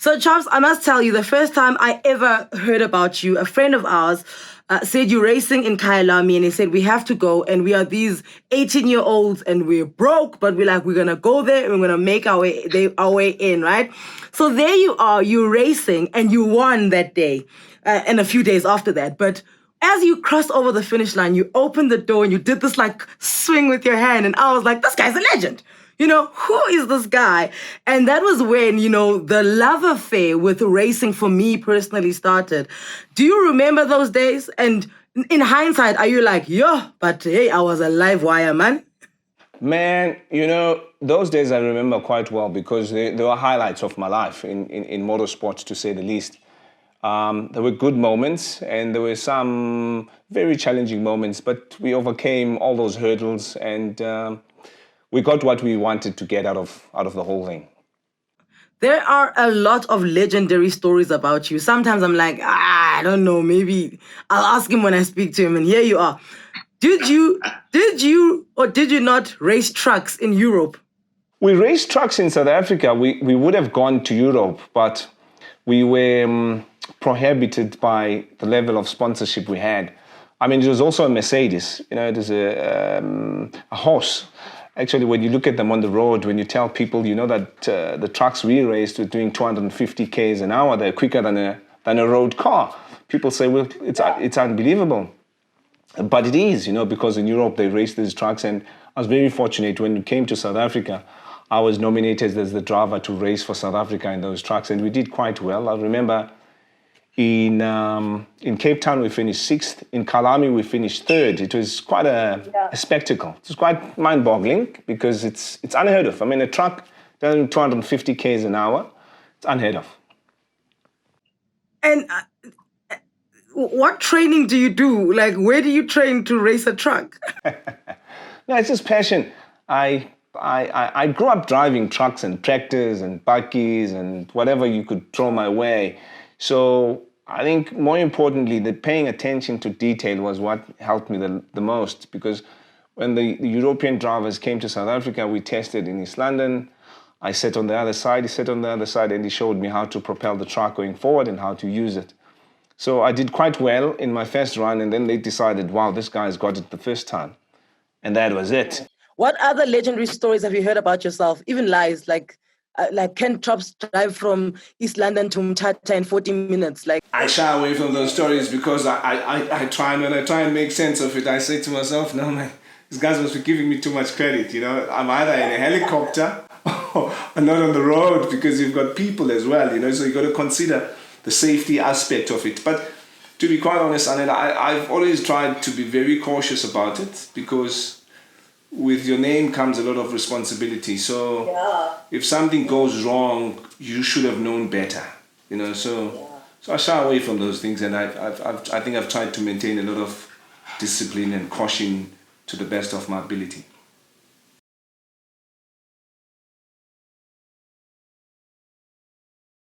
So, Chops, I must tell you, the first time I ever heard about you, a friend of ours said you're racing in Kyalami, and he said, we have to go, and we are these 18-year-olds, and we're broke, but we're going to go there, and we're going to make our way in, right? So there you are, you're racing, and you won that day, and a few days after that. But as you crossed over the finish line, you opened the door, and you did this, like, swing with your hand, and I was like, this guy's a legend. Who is this guy? And that was when, the love affair with racing for me personally started. Do you remember those days? And in hindsight, are you like, but hey, I was a live wire, man? Man, those days I remember quite well because they were highlights of my life in motorsports, to say the least. There were good moments and there were some very challenging moments, but we overcame all those hurdles and we got what we wanted to get out of the whole thing. There are a lot of legendary stories about you. Sometimes I'm like, I don't know, maybe I'll ask him when I speak to him. And here you are. Did you or did you not race trucks in Europe? We raced trucks in South Africa. We would have gone to Europe, but we were prohibited by the level of sponsorship we had. I mean, it was also a Mercedes. It was a horse. Actually, when you look at them on the road, when you tell people, that the trucks we raced were doing 250 k's an hour, they're quicker than a road car. People say, well, it's unbelievable. But it is, because in Europe they race these trucks. And I was very fortunate when we came to South Africa. I was nominated as the driver to race for South Africa in those trucks. And we did quite well. I remember in Cape Town, we finished 6th. In Kyalami, we finished 3rd. It was quite a spectacle. It was quite mind-boggling because it's unheard of. I mean, a truck doing 250 k's an hour, it's unheard of. And what training do you do? Like, where do you train to race a truck? No, it's just passion. I grew up driving trucks and tractors and buggies and whatever you could throw my way. So I think more importantly, the paying attention to detail was what helped me the most, because when the European drivers came to South Africa, we tested in East London. I sat on the other side, he sat on the other side, and he showed me how to propel the truck going forward and how to use it. So I did quite well in my first run, and then they decided, wow, this guy's got it the first time. And that was it. What other legendary stories have you heard about yourself? Even lies, like can Chops drive from East London to Mthatha in 40 minutes? I shy away from those stories because I try and make sense of it. I say to myself, no, man, these guys must be giving me too much credit. I'm either in a helicopter or not on the road, because you've got people as well, so you've got to consider the safety aspect of it. But to be quite honest, Anela, I've always tried to be very cautious about it, because with your name comes a lot of responsibility. So if something goes wrong, you should have known better, So I shy away from those things, and I think I've tried to maintain a lot of discipline and caution to the best of my ability.